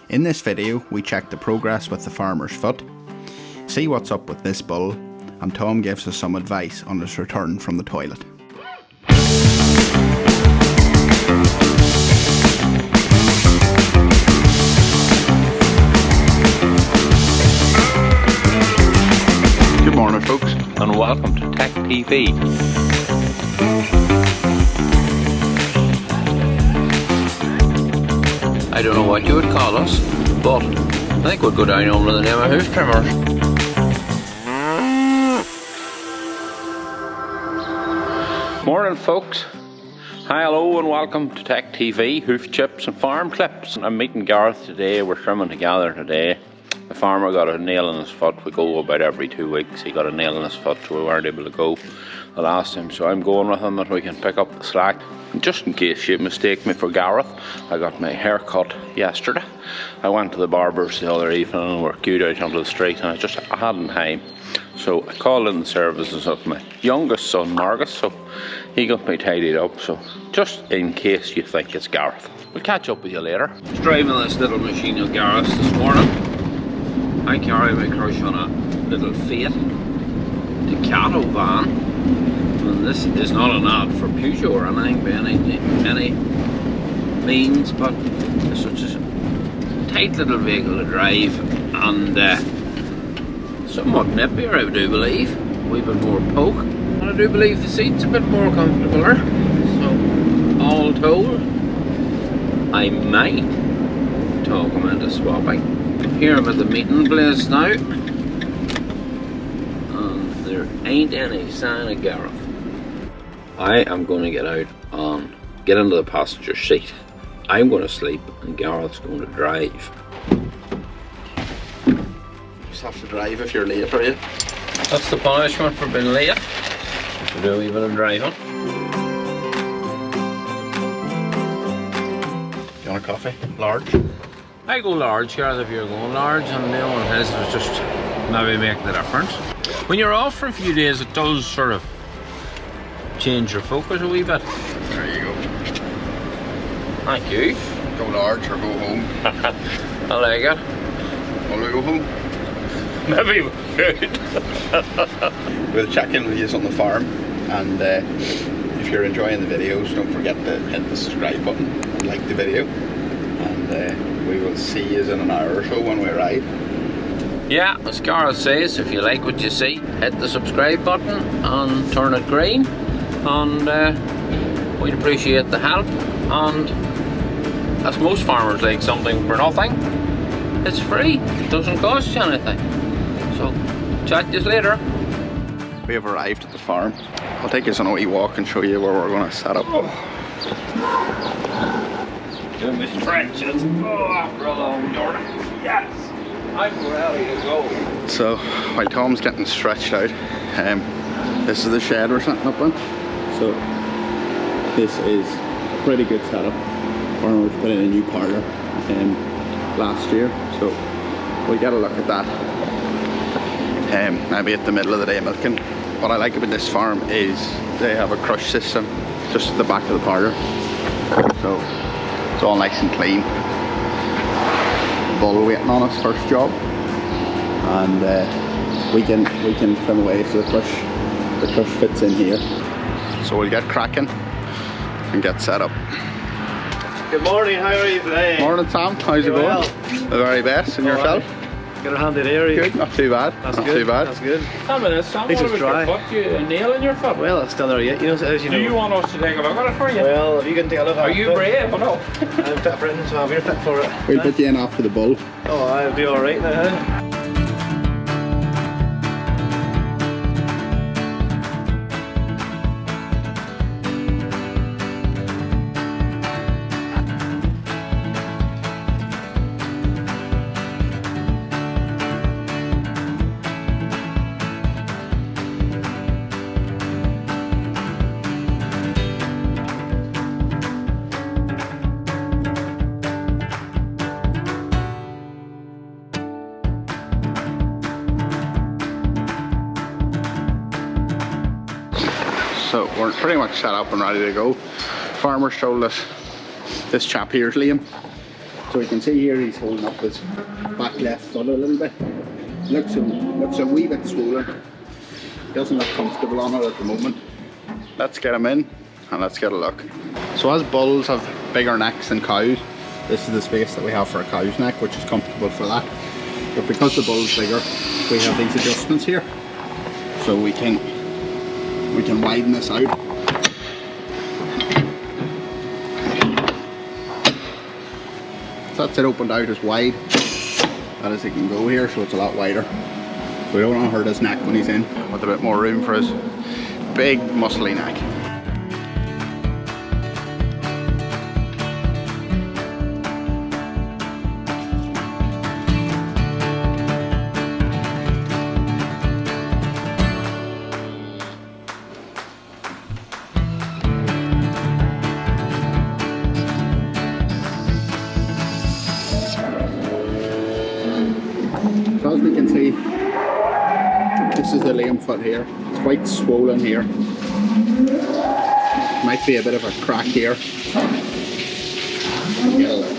In this video, we check the progress with the farmer's foot, see what's up with this bull, and Tom gives us some advice on his return from the toilet. Good morning, folks, and welcome to Tech TV. I don't know what you would call us, but I think we'd go down under the name of hoof trimmers. Morning, folks. Hi, hello, and welcome to Tech TV, hoof chips and farm clips. I'm meeting Gareth today. We're trimming together today. The farmer got a nail in his foot. We go about every 2 weeks. He got a nail in his foot, so we weren't able to go the last time. So I'm going with him that we can pick up the slack. Just in case you mistake me for Gareth, I got my hair cut yesterday. I went to the barber's the other evening and we're queued out onto the street, and I hadn't time. So I called in the services of my youngest son, Marcus, so he got me tidied up. So just in case you think it's Gareth, we'll catch up with you later. I was driving this little machine of Gareth's this morning. I carry my crush on a little Fiat Ducato van, and this is not an ad for Peugeot or anything by any means, but it's such a tight little vehicle to drive, and somewhat nippier, I do believe. A wee bit more poke, and I do believe the seat's a bit more comfortabler. So all told, I might talk him into swapping. Here I'm at the meeting place now, and there ain't any sign of Gareth. I am going to get out and get into the passenger seat. I'm going to sleep and Gareth's going to drive. You just have to drive if you're late, are you? That's the punishment for being late. To do a wee bit of driving. You want a coffee? Large? I go large, Gareth, if you're going large, and the only his was just maybe make the difference. When you're off for a few days, it does sort of change your focus a wee bit. There you go. Thank you. Go large or go home. I like it. Want to go home? Maybe we could. We'll check in with you on the farm, and if you're enjoying the videos, don't forget to hit the subscribe button and like the video, and we will see you in an hour or so when we arrive. Yeah, as Gareth says, if you like what you see, hit the subscribe button and turn it green, and we'd appreciate the help. And as most farmers like something for nothing, it's free, it doesn't cost you anything. So chat to you later. We have arrived at the farm. I'll take us on a wee walk and show you where we're going to set up. Doing my stretches. Oh, after a long journey. Yes, I'm ready to go. So while Tom's getting stretched out, this is the shed we're setting up in. So this is a pretty good setup. Farmers put in a new parlour last year, so we'll get a look at that. Maybe at the middle of the day milking. What I like about this farm is they have a crush system just at the back of the parlour, so it's all nice and clean. Bull waiting on us, first job, and we can trim away so the crush fits in here. So we'll get cracking and get set up. Good morning, how are you today? Morning, Sam, how's it going? Well. The very best, and yourself? Got a handy there. Good, not too bad. That's not good. too bad. That's good. Tell me this, Sam, This what is about dry. your foot? You a nail in your foot? Well, it's still there yet. You know, as you know. Do you want us to take a look at it for you? Well, if you can take a look at Are it. you brave or no? I'm fit for it, so I'm here fit for it. We'll put you in after the bull. Oh, I'll be alright now. So we're pretty much set up and ready to go. Farmers told us this chap here's Liam. So So you can see here he's holding up his back left foot a little bit. Looks a wee bit swollen. Doesn't look comfortable on it at the moment. Let's get him in and let's get a look. So as bulls have bigger necks than cows, this is the space that we have for a cow's neck, which is comfortable for that. But because the bull's bigger, we have these adjustments here. So we can widen this out. So that's it opened out as wide as it can go here, so it's a lot wider. So we don't want to hurt his neck when he's in, with a bit more room for his big muscly neck. So as we can see, this is the lame foot here. It's quite swollen here. Might be a bit of a crack here. Get a look.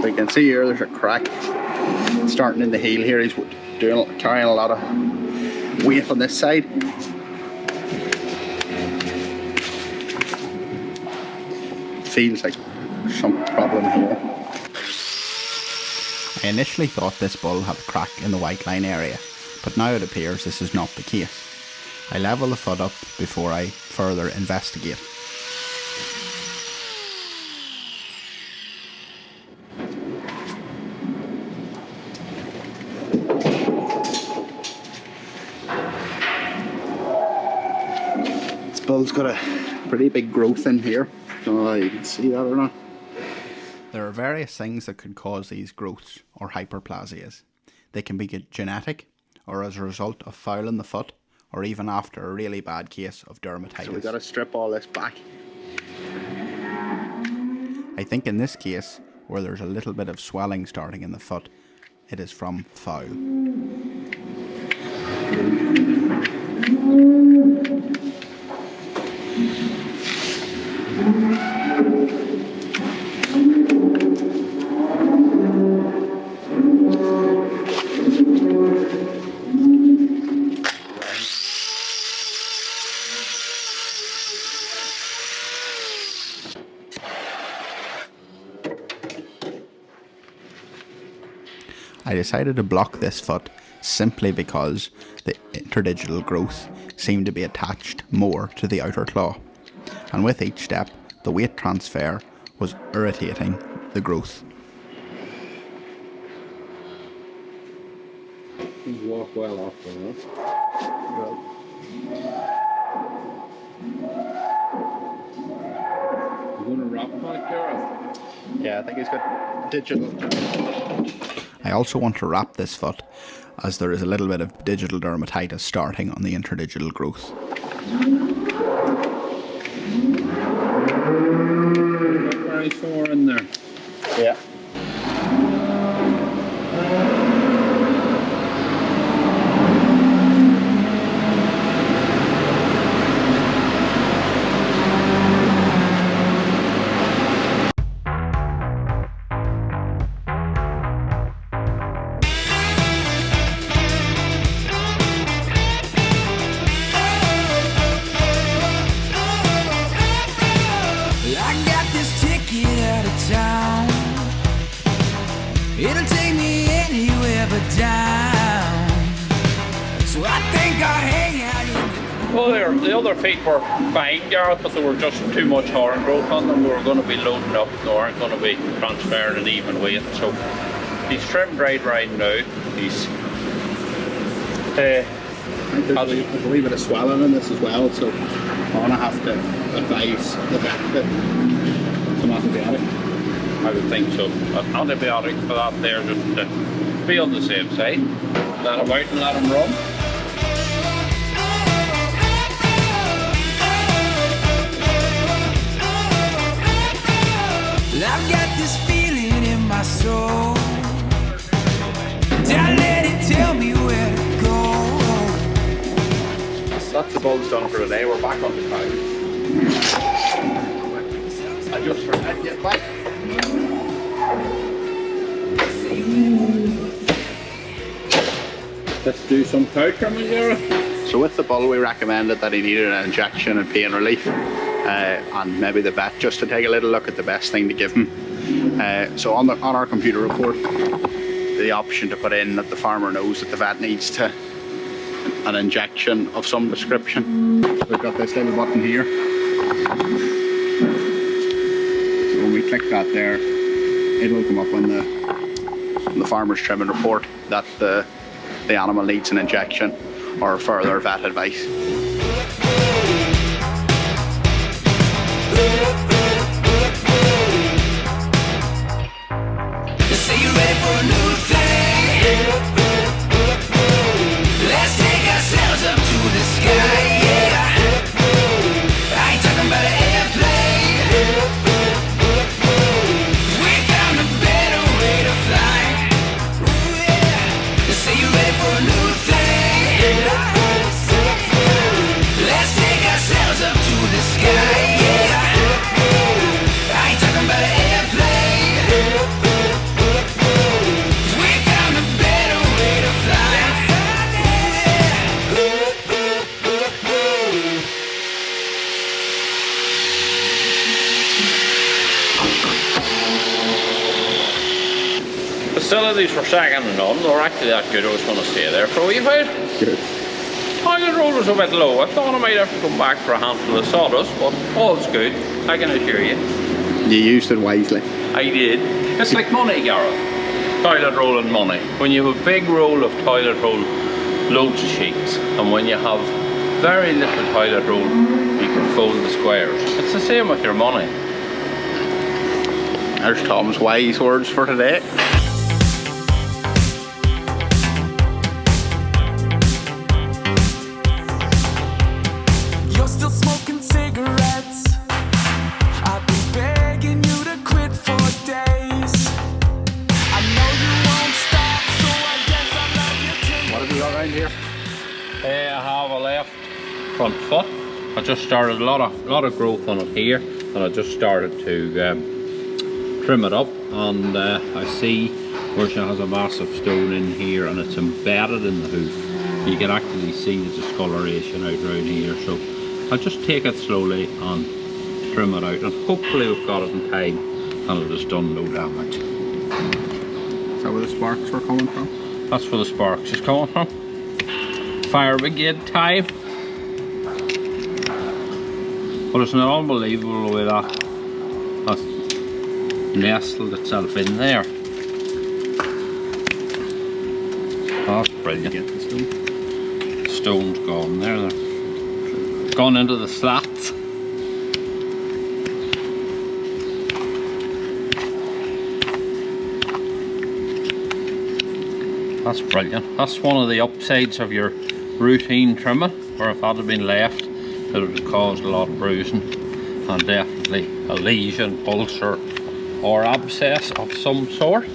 So you can see here there's a crack starting in the heel here. He's carrying a lot of weight on this side. Feels like some problem here. I initially thought this bull had a crack in the white line area, but now it appears this is not the case. I level the foot up before I further investigate. This bull's got a pretty big growth in here. Don't know if you can see that or not. There are various things that could cause these growths or hyperplasias. They can be genetic, or as a result of fouling the foot, or even after a really bad case of dermatitis. So we've got to strip all this back. I think in this case, where there's a little bit of swelling starting in the foot, it is from foul. I decided to block this foot simply because the interdigital growth seemed to be attached more to the outer claw, and with each step the weight transfer was irritating the growth. Things walk well off there, You going to wrap him like Gareth? Yeah, I think he's got digital. I also want to wrap this foot, as there is a little bit of digital dermatitis starting on the interdigital growth. Very sore in there. Yeah. It'll take me anywhere but down. So I think I'll hang out in Well, the other feet were fine, Gareth, but there were just too much horn growth on them. We were going to be loading up, they weren't going to be transferring an even weight. So he's trimmed right now. He's There's a wee bit of swelling in this as well, so I'm going to have to advise the vet that some antibiotic. I would think so. Antibiotics for that there, just to be on the safe side. Let him out and let him run. And I've got this feeling in my soul. Don't let it tell me where to go. That's the bulls done for today. We're back on the cows. I just forgot to get back. Let's do some cow trimming, Gareth. So with the bull, we recommended that he needed an injection and pain relief, and maybe the vet just to take a little look at the best thing to give him. So on our computer report, the option to put in that the farmer knows that the vet needs an injection of some description. We've got this little button here. So when we click that there, it will come up on the farmer's trimming report that the animal needs an injection or further vet advice. Say you're ready for a new thing. Let's take ourselves up to the sky, yeah. I ain't talking about an airplane. We found a better way to fly. Ooh, yeah. Say you're ready for a new thing. Let's take ourselves up to the sky, yeah. I ain't talking about an airplane. We found a better way to fly. Facilities for second and none. They're actually that good. I was going to stay there for a wee while. Good. Toilet roll was a bit low. I thought I might have to come back for a handful of sawdust, but all's good. I can assure you. You used it wisely. I did. It's like money, Gareth. Toilet roll and money. When you have a big roll of toilet roll, loads of sheets, and when you have very little toilet roll, you can fold the squares. It's the same with your money. There's Tom's wise words for today. You're still smoking cigarettes. I've been begging you to quit for days. I know you won't stop, so I guess I love you till What have we got around here? I have a left front foot. I just started a lot of growth on it here, and I just started to trim it up, and I see where she has a massive stone in here, and it's embedded in the hoof. You can actually see the discoloration out around here, so I'll just take it slowly and trim it out, and hopefully we've got it in time and it has done no damage. Is that where the sparks were coming from? That's where the sparks is coming from. Fire brigade time. But it's not unbelievable the way that nestled itself in there. That's brilliant. Get the stone. The stone's gone there. They're gone into the slats. That's brilliant. That's one of the upsides of your routine trimming, where if that had been left, it would have caused a lot of bruising and definitely a lesion, ulcer, or abscess of some sort.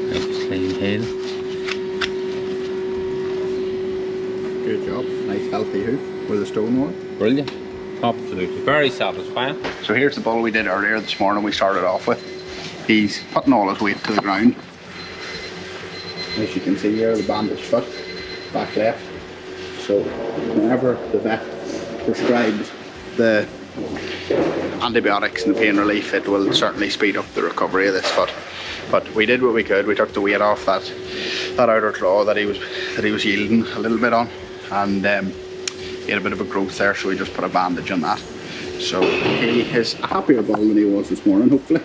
It's clean head. Good job. Nice healthy hoof with a stone on it. Brilliant. Absolutely. Very satisfying. So here's the bull we did earlier this morning we started off with. He's putting all his weight to the ground. As you can see here, the bandaged foot, back left. So whenever the vet prescribes the antibiotics and the pain relief, it will certainly speed up the recovery of this foot. But we did what we could. We took the weight off that outer claw that he was yielding a little bit on, and he had a bit of a growth there, so we just put a bandage on that. So he is a happier bull than he was this morning, hopefully.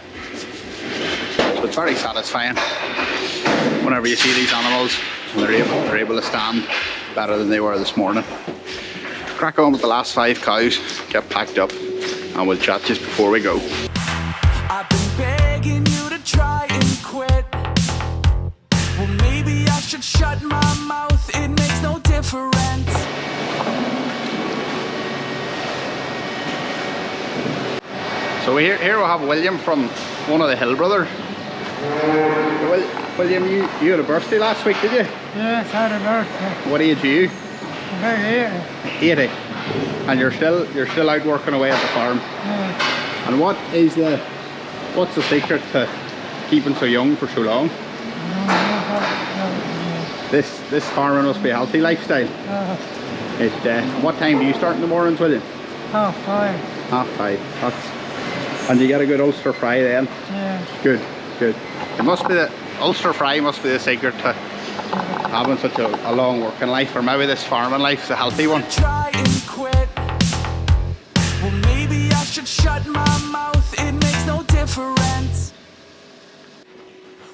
So it's very satisfying whenever you see these animals and they're able to stand better than they were this morning. Crack on with the last 5 cows, get packed up, and we'll chat just before we go. I've been begging you to try and quit. Well, maybe I should shut my mouth, it makes no difference. So So here we have William from one of the Hill brothers. William, you had a birthday last week, did you? Yes, I had a birthday. What age are you? About 80. 80. And you're still out working away at the farm. Yeah. And what's the secret to keeping so young for so long? This farming must be a healthy lifestyle. What time do you start in the mornings, William? 5:30. 5:30. And you get a good Ulster fry then? Yeah. Good. It must be the Ulster fry must be the secret to having such a long working life, or maybe this farming life's a healthy one. Try and quit. Well, maybe I should shut my mouth. It makes no difference.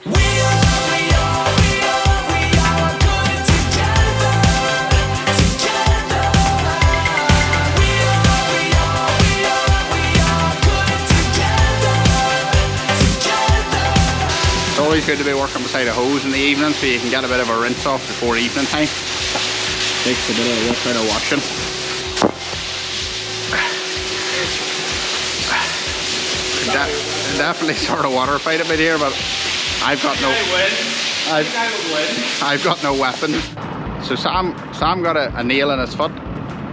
We are good together. Together. We are good together. Together. It's always good to be working beside a hose in the evening so you can get a bit of a rinse off before evening time. Takes a bit of work out of washing. Definitely sort of water fight a bit here, but I've got no weapon. So Sam got a nail in his foot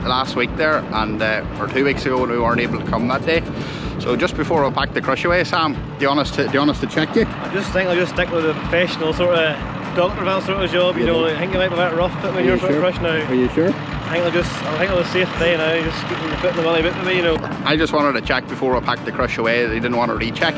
last week there, and or 2 weeks ago when we weren't able to come that day. So just before we pack the crush away, Sam, do you want us to check you? I just think I'll just stick with a professional sort of doctor sort of job, you know. I think it might be a bit rough putting your foot crush now. Are you sure? I think I'll be safe today now, just keeping the foot in the belly bit with me, you know. I just wanted to check before we packed the crush away. They didn't want to recheck.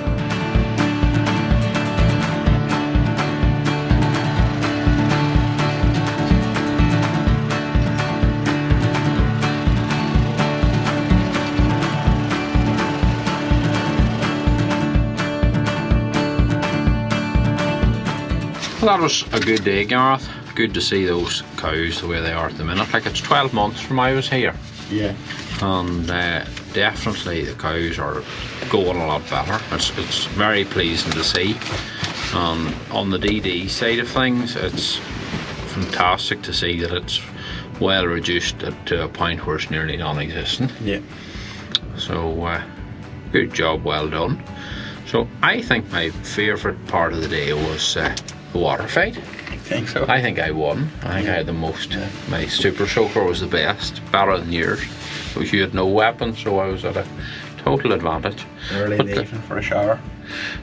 Well, that was a good day, Gareth. Good to see those cows the way they are at the minute. Like, it's 12 months from I was here. Yeah. And definitely the cows are going a lot better. It's very pleasing to see. On the DD side of things, it's fantastic to see that it's well reduced to a point where it's nearly non-existent. Yeah. So good job, well done. So I think my favourite part of the day was the water fight. I think so. I think I won. I think I had the most. My super soaker was the best, better than yours. Because you had no weapon, so I was at a total advantage. Early in the evening for a shower.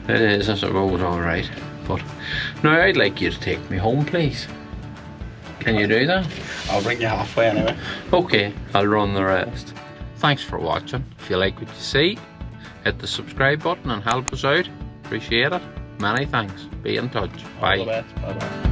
It is, I suppose, alright. But now I'd like you to take me home, please. Can you do that? I'll bring you halfway anyway. Okay, I'll run the rest. Thanks for watching. If you like what you see, hit the subscribe button and help us out. Appreciate it. Many thanks. Be in touch. Bye. All the best. Bye-bye.